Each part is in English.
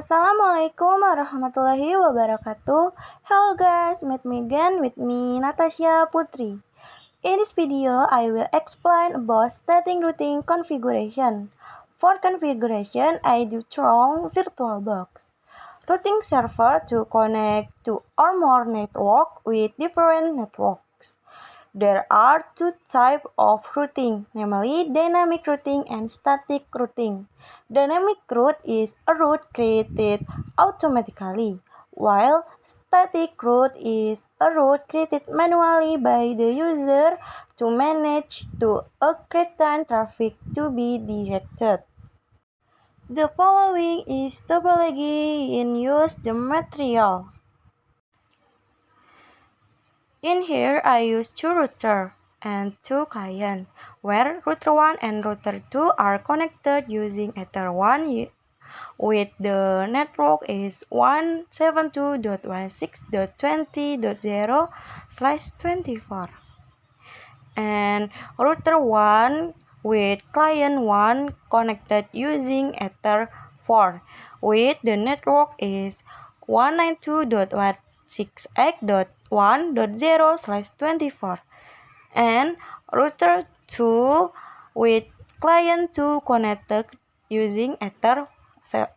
Assalamualaikum warahmatullahi wabarakatuh. Hello guys, meet me again with me Natasha Putri. In this video, I will explain about setting routing configuration. For configuration, I do through VirtualBox. Routing server to connect to or more network with different networks. There are two types of routing, namely dynamic routing and static routing. Dynamic route is a route created automatically, while static route is a route created manually by the user to manage to a certain traffic to be directed. The following is topology in use the material. In here, I use two routers and two clients, where router 1 and router 2 are connected using Ether 1 with the network is 172.16.20.0/24 and router 1 with client 1 connected using Ether 4 with the network is 192.168.1.0/24 and router 2 with client 2 connected using Ether 4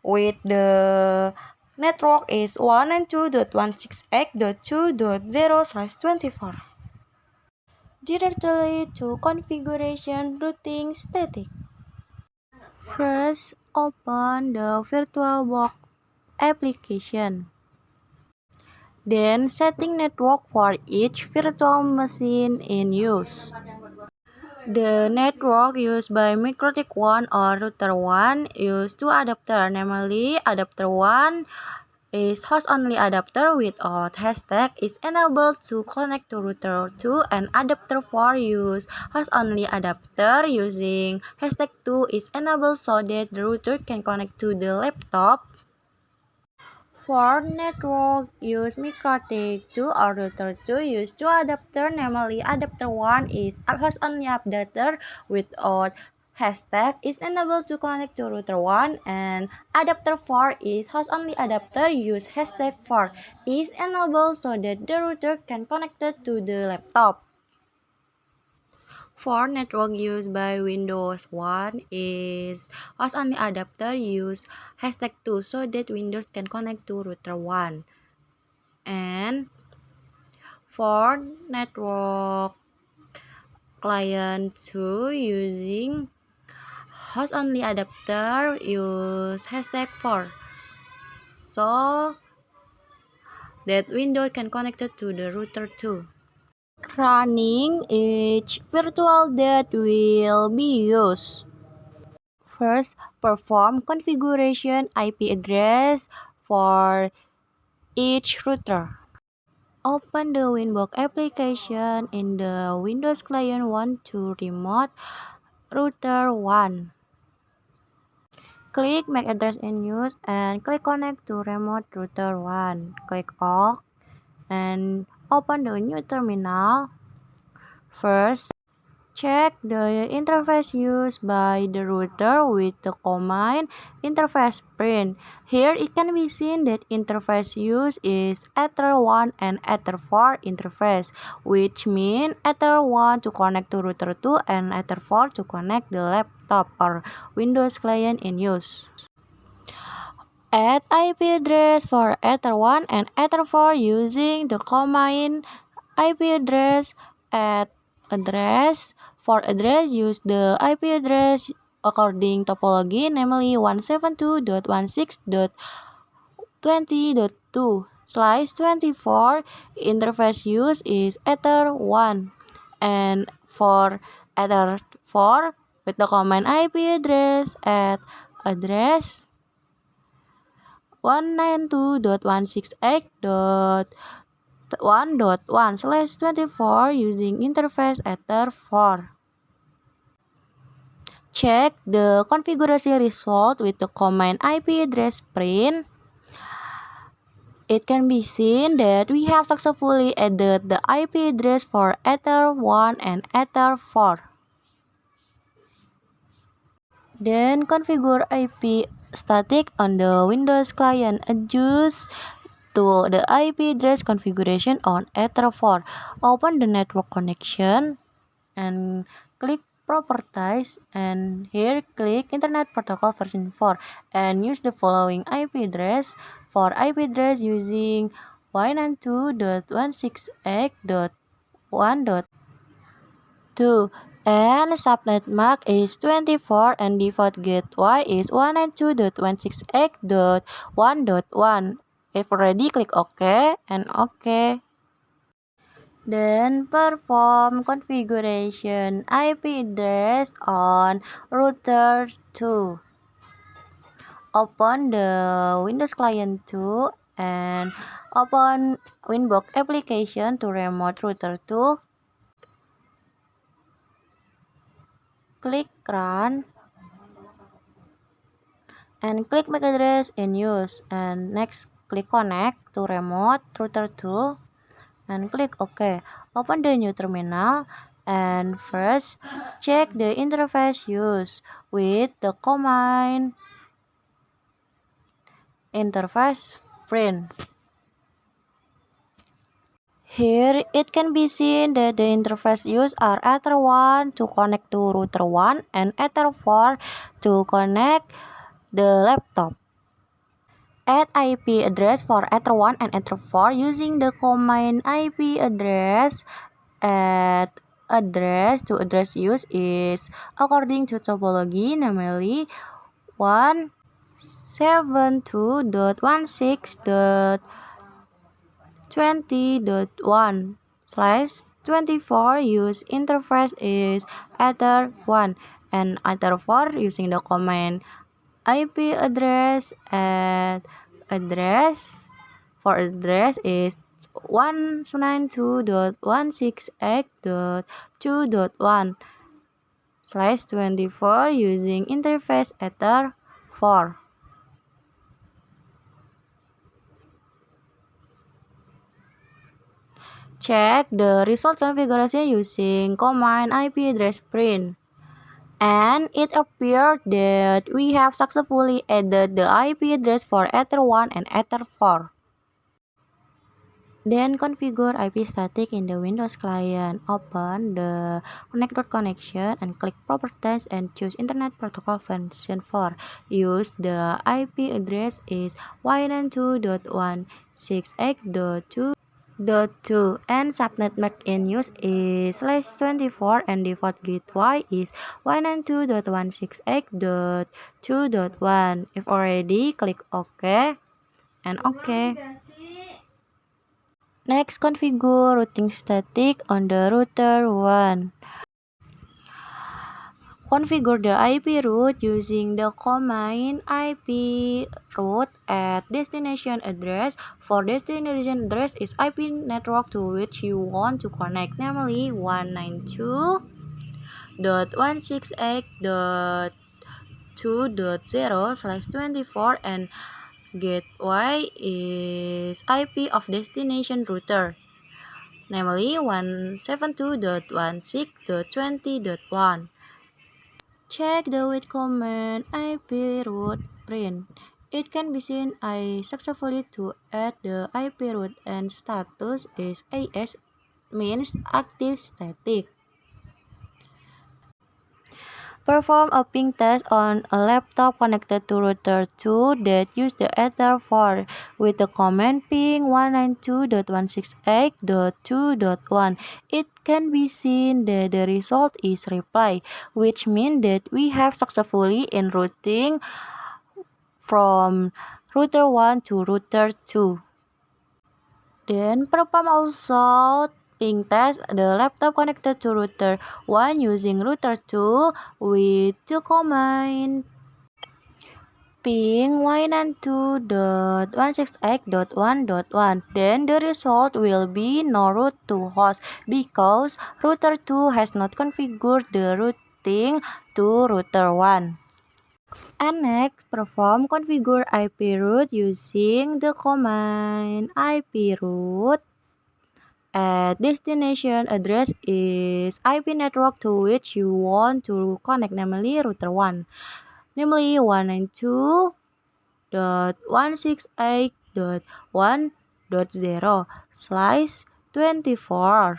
with the network is 192.168.2.0/24. Directly to configuration routing static. First, open the VirtualBox application. Then setting network for each virtual machine in use. The network used by MikroTik 1 or router 1 use two adapters, namely adapter 1 is host-only adapter without hashtag is enabled to connect to router 2 and adapter 4 use host-only adapter using hashtag 2 is enabled so that the router can connect to the laptop. For network use MikroTik 2 or router 2 use two adapter, namely adapter 1 is host-only adapter without hashtag is enabled to connect to router 1 and adapter 4 is host-only adapter use hashtag 4 is enabled so that the router can connect to the laptop. For network used by Windows 1 is host-only adapter use hashtag 2 so that Windows can connect to router 1. And for network client 2 using host-only adapter use hashtag 4 so that Windows can connect to the router 2. Running each virtual that will be used. First, perform configuration IP address for each router. Open the Winbox application in the Windows Client 1 to remote router 1. Click Make Address in Use and click Connect to remote router 1. Click OK and open the new terminal. First, check the interface used by the router with the command interface print. Here it can be seen that interface used is Ether 1 and Ether 4 interface, which means Ether 1 to connect to router 2 and Ether 4 to connect the laptop or Windows client in use. Add IP address for Ether 1 and Ether 4 using the command IP address add address. For address, use the IP address according topology, namely 172.16.20.2/24. Interface use is Ether 1 and for Ether 4 with the command IP address add address 192.168.1.1/24 using interface Ether 4. Check the configuration result with the command IP address print. It can be seen that we have successfully added the IP address for Ether 1 and Ether 4. Then configure IP static on the Windows client. Adjust to the IP address configuration on Ether4. Open the network connection and click Properties, and here click Internet Protocol version 4 and use the following IP address. For IP address using 192.168.1.2 and subnet MAC is 24 and default gateway is 192.168.1.1. If ready, click OK and OK. Then perform configuration IP address on router 2. Open the Windows Client 2 and open Winbox application to remote router 2. Click Run and click MAC address in use, and next click Connect to remote router 2 and click OK. Open the new terminal and first check the interface used with the command interface print. Here it can be seen that the interface used are Ether1 to connect to router 1 and Ether4 to connect the laptop. Add IP address for Ether1 and Ether4 using the command IP address. Add address to address use is according to topology, namely 172.16.20.1/24 use interface is Ether1 and Ether4 using the command IP address. Add address for address is 192.168.2.1/24 using interface Ether4. Check the result configuration using command IP address print. And it appeared that we have successfully added the IP address for Ether1 and Ether4. Then configure IP static in the Windows client. Open the connector connection and click Properties and choose Internet Protocol version 4. Use the IP address is 192.168.2.2 and subnet MAC in use is /24 and default gateway is 192.168.2.1. If already, click OK and OK. Next, configure routing static on the router 1. Configure the IP route using the command IP route at destination address. For destination address is IP network to which you want to connect, namely 192.168.2.0/24 and gateway is IP of destination router, namely 172.16.20.1. Check the with command IP route print. It can be seen I successfully to add the IP route and status is AS means active static. Perform a ping test on a laptop connected to router 2 that use the Ether4 with the command ping 192.168.2.1. It can be seen that the result is reply, which means that we have successfully enrouting from router 1 to router 2. Then perform also ping test the laptop connected to router 1 using router 2 with the command ping 192.168.1.1. Then the result will be no route to host because router 2 has not configured the routing to router 1. And next, perform configure IP route using the command IP route at destination address is IP network to which you want to connect, namely router 1, namely 192 192.168.1.0/24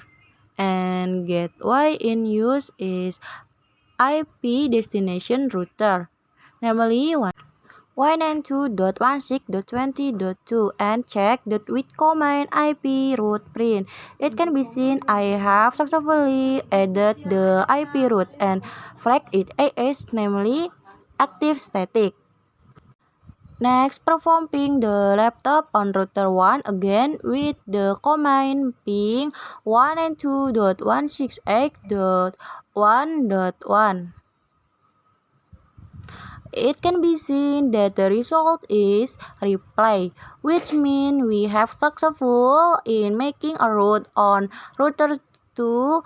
and gateway in use is IP destination router, namely 192.168.20.2 and check with command IP route print. It can be seen I have successfully added the IP route and flagged it as namely active static. Next, perform ping the laptop on router 1 again with the command ping 192.168.1.1. It can be seen that the result is reply, which means we have successful in making a route on router 2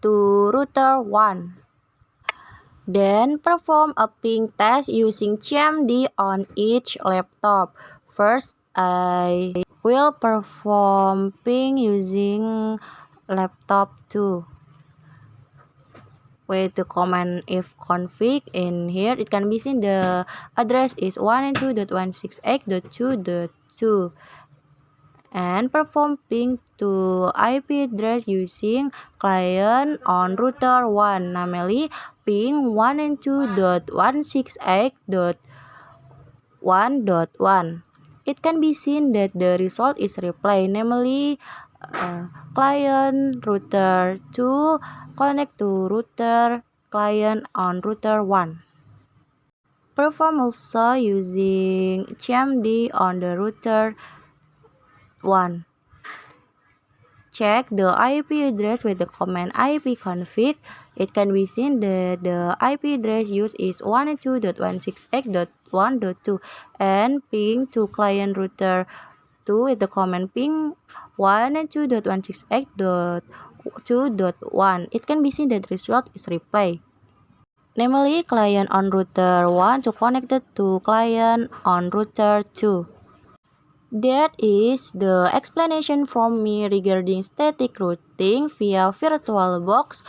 to router 1. Then perform a ping test using CMD on each laptop. First, I will perform ping using laptop 2. With the command ifconfig in here, it can be seen the address is 192.168.2.2 and perform ping to IP address using client on router 1, namely ping 192.168.1.1. It can be seen that the result is reply, namely client router 2 connect to router client on router 1. Perform also using CMD on the router 1. Check the IP address with the command ipconfig. It can be seen that the IP address used is 192.168.1.2 and ping to client router 2 with the command ping 192.168.2.1. It can be seen that the result is reply, namely client on router 1 to connected to client on router 2. That is the explanation from me regarding static routing via VirtualBox.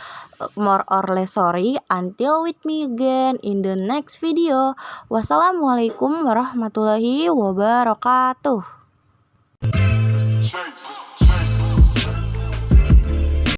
More or less sorry. Until with me again in the next video. Wassalamualaikum warahmatullahi wabarakatuh.